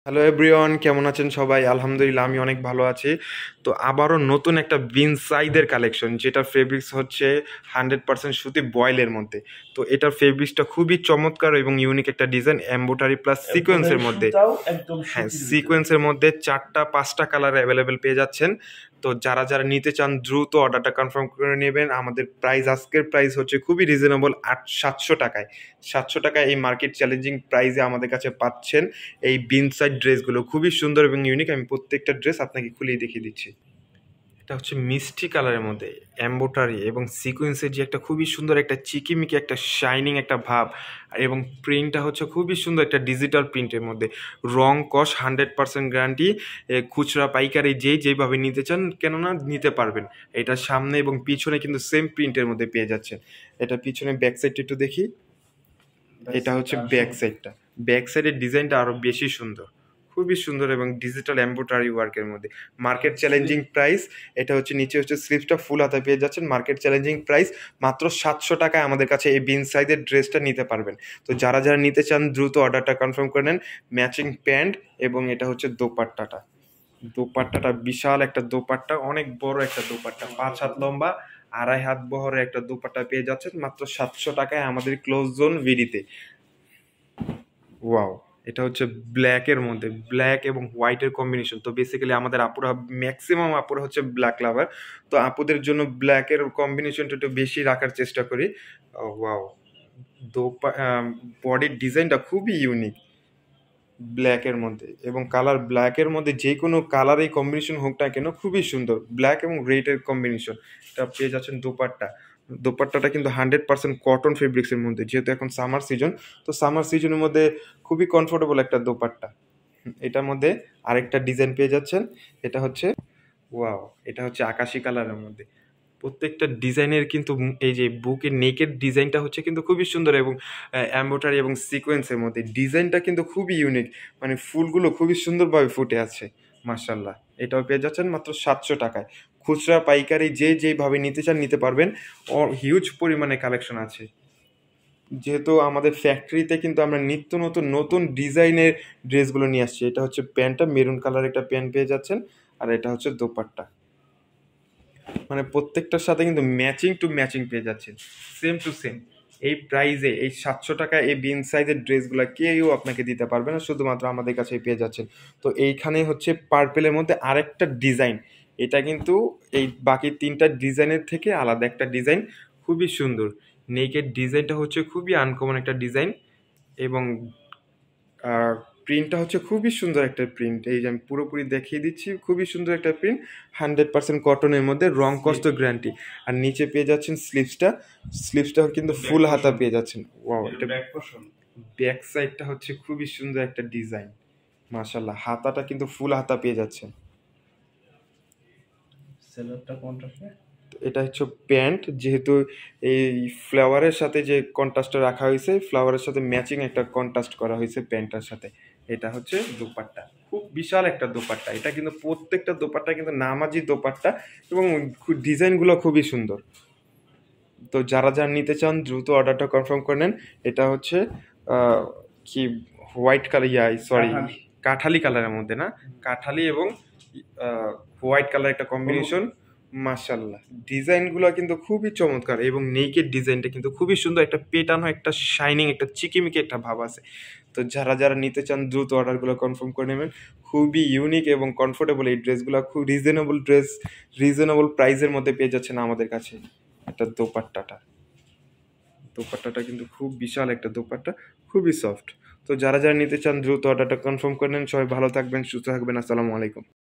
Hello everyone, কেমন আছেন সবাই? আলহামদুলিল্লাহ আমি অনেক ভালো আছি। তো আবারও নতুন একটা বিনসাইদের কালেকশন, যেটা ফেব্রিক্স হচ্ছে 100% সুতি বয়েলের মধ্যে। তো এটার ফেব্রিক্সটা খুবই চমৎকার এবং ইউনিক একটা ডিজাইন, এমব্রয়ডারি প্লাস সিকোয়েন্সের মধ্যে। হ্যাঁ, সিকোয়েন্সের মধ্যে 4টা-5টা কালার অ্যাভেলেবেল পেয়ে যাচ্ছেন। তো যারা যারা নিতে চান দ্রুত অর্ডারটা কনফার্ম করে নেবেন। আমাদের প্রাইস, আজকের প্রাইস হচ্ছে খুবই রিজনেবল, 700 টাকায়। 700 টাকায় এই মার্কেট চ্যালেঞ্জিং প্রাইসে আমাদের কাছে পাচ্ছেন এই বিনসাইড ড্রেসগুলো। খুবই সুন্দর এবং ইউনিক। আমি প্রত্যেকটা ড্রেস আপনাকে খুলিয়ে দেখিয়ে দিচ্ছি। এটা হচ্ছে মিষ্টি কালারের মধ্যে এমব্রয়ডারি এবং সিকোয়েন্সের যে একটা খুবই সুন্দর একটা চিকিমিকি একটা শাইনিং একটা ভাব, এবং প্রিন্টটা হচ্ছে খুবই সুন্দর একটা ডিজিটাল প্রিন্টের মধ্যে। রং কস 100% গ্যারান্টি। খুচরা পাইকারি যেইভাবে নিতে চান কেননা নিতে পারবেন। এটা সামনে এবং পিছনে কিন্তু সেম প্রিন্টের মধ্যে পেয়ে যাচ্ছেন। এটা পিছনে ব্যাক সাইডটা একটু দেখি। এটা হচ্ছে ব্যাক সাইডটা। ব্যাক সাইডের ডিজাইনটা আরো বেশি সুন্দর, খুবই সুন্দর এবং ডিজিটাল এমব্রয়ডারি ওয়ার্কের মধ্যে। Market challenging price. এটা হচ্ছে নিচে হচ্ছে স্লিভসটা ফুল হাতে পেয়ে যাচ্ছেন। মার্কেট চ্যালেঞ্জিং প্রাইস মাত্র 700 টাকায় আমাদের কাছে এই বিন সাইজের ড্রেসটা নিতে পারবেন। তো যারা যারা নিতে চান দ্রুত অর্ডারটা কনফার্ম করে নেন। ম্যাচিং প্যান্ট এবং এটা হচ্ছে দোপাট্টাটা। দোপাট্টাটা বিশাল একটা দোপাট্টা, অনেক বড় একটা দোপাট্টা, 5 হাত লম্বা, 2.5 হাত বহরের একটা দোপাট্টা পেয়ে যাচ্ছেন মাত্র 700 টাকায় আমাদের ক্লোজ জোন ভিডিতে। ওয়াও, এটা হচ্ছে ব্ল্যাকের মধ্যে, ব্ল্যাক এবং হোয়াইটের কম্বিনেশন। তো বেসিক্যালি আমাদের আপুরা, ম্যাক্সিমাম আপুরা হচ্ছে ব্ল্যাক লাভার। তো আপুদের জন্য ব্ল্যাকের কম্বিনেশনটা একটু বেশি রাখার চেষ্টা করি। ওয়াও, বডির ডিজাইনটা খুবই ইউনিক ব্ল্যাকের মধ্যে, এবং কালার ব্ল্যাকের মধ্যে যে কোনো কালারেই কম্বিনেশন হোক না কেন খুবই সুন্দর। ব্ল্যাক এবং রেডের কম্বিনেশন, এটা পেয়ে যাচ্ছেন দোপাট্টা। দোপাট্টাটা কিন্তু 100% কটন ফেব্রিক্সের মধ্যে, যেহেতু এখন সামার সিজন। তো সামার সিজনের মধ্যে খুবই কমফোর্টেবল একটা দোপাট্টা। এটার মধ্যে আরেকটা ডিজাইন পেয়ে যাচ্ছেন। এটা হচ্ছে, ওয়াও, এটা হচ্ছে আকাশি কালারের মধ্যে। প্রত্যেকটা ডিজাইনের কিন্তু এই যে বুকের নেকের ডিজাইনটা হচ্ছে কিন্তু খুবই সুন্দর, এবং এমব্রয়ডারি এবং সিকোয়েন্সের মধ্যে ডিজাইনটা কিন্তু খুবই ইউনিক। মানে ফুলগুলো খুবই সুন্দরভাবে ফুটে আছে, মাশাল্লাহ। এটাও পেয়ে যাচ্ছেন মাত্র 700 টাকায়। খুচরা পাইকারি যেইভাবে নিতে চান নিতে পারবেন। হিউজ পরিমাণে কালেকশন আছে, যেহেতু আমাদের ফ্যাক্টরিতে কিন্তু আমরা নিত্য নতুন নতুন ডিজাইনের ড্রেসগুলো নিয়ে আসছি। এটা হচ্ছে প্যান্টটা, মেরুন কালার একটা প্যান্ট পেয়ে যাচ্ছেন। আর এটা হচ্ছে দোপাট্টা। মানে প্রত্যেকটার সাথে কিন্তু ম্যাচিং টু ম্যাচিং পেয়ে যাচ্ছেন, সেম টু সেম। এই প্রাইজে এই 700 টাকায় এই বিন সাইজের ড্রেসগুলো কেউ আপনাকে দিতে পারবে না, শুধুমাত্র আমাদের কাছেই পেয়ে যাচ্ছেন। তো এইখানে হচ্ছে পার্পেলের মধ্যে আরেকটা ডিজাইন। এটা কিন্তু এই বাকি 3টা ডিজাইনের থেকে আলাদা একটা ডিজাইন, খুবই সুন্দর। নেকের ডিজাইনটা হচ্ছে খুবই আনকমন একটা ডিজাইন, এবং প্রিন্টটা হচ্ছে খুবই সুন্দর একটা প্রিন্ট। এই যে আমি পুরোপুরি দেখিয়ে দিচ্ছি, খুবই সুন্দর একটা প্রিন্ট, 100% কটনের মধ্যে, রং কস্ট গ্যারান্টি। আর নিচে পেয়ে যাচ্ছেন স্লিভসটা। স্লিভসটা কিন্তু ফুল হাতা পেয়ে যাচ্ছেন। ওয়াও, এটা ব্যাক সাইডটা হচ্ছে খুবই সুন্দর একটা ডিজাইন, মাশাল্লাহ। হাতাটা কিন্তু ফুল হাতা পেয়ে যাচ্ছেন। এটা হচ্ছে প্যান্ট, যেহেতু এই ফ্লাওয়ারের সাথে যে কন্ট্রাস্টটা রাখা হয়েছে, ফ্লাওয়ারের সাথে ম্যাচিং একটা কন্ট্রাস্ট করা হয়েছে প্যান্টটার সাথে। এটা হচ্ছে দোপাট্টা, খুব বিশাল একটা দোপাট্টা। এটা কিন্তু প্রত্যেকটা দোপাট্টা কিন্তু নামাজি দোপাট্টা, এবং ডিজাইনগুলো খুবই সুন্দর। তো যারা যারা নিতে চান দ্রুত অর্ডারটা কনফার্ম করে নেন। এটা হচ্ছে কি হোয়াইট কালার, সরি, কাঠালি কালারের মধ্যে, না, কাঠালি এবং হোয়াইট কালার একটা কম্বিনেশন। মাশাল্লাহ, ডিজাইনগুলো কিন্তু খুবই চমৎকার, এবং নেকের ডিজাইনটা কিন্তু খুবই সুন্দর, একটা পেটানো, একটা শাইনিং, একটা চিকিমিকি একটা ভাব আছে। তো যারা যারা নিতে চান দ্রুত অর্ডারগুলো কনফার্ম করে নেবেন। খুবই ইউনিক এবং কমফোর্টেবল এই ড্রেসগুলো, খুব রিজনেবল ড্রেস, রিজনেবল প্রাইসের মধ্যে পেয়ে যাচ্ছেন আমাদের কাছে। একটা দোপাট্টাটা কিন্তু খুব বিশাল একটা দোপাট্টা, খুবই সফট। তো যারা যারা নিতে চান দ্রুত অর্ডারটা কনফার্ম করে নেন। সবাই ভালো থাকবেন, সুস্থ থাকবেন। আসসালামু আলাইকুম।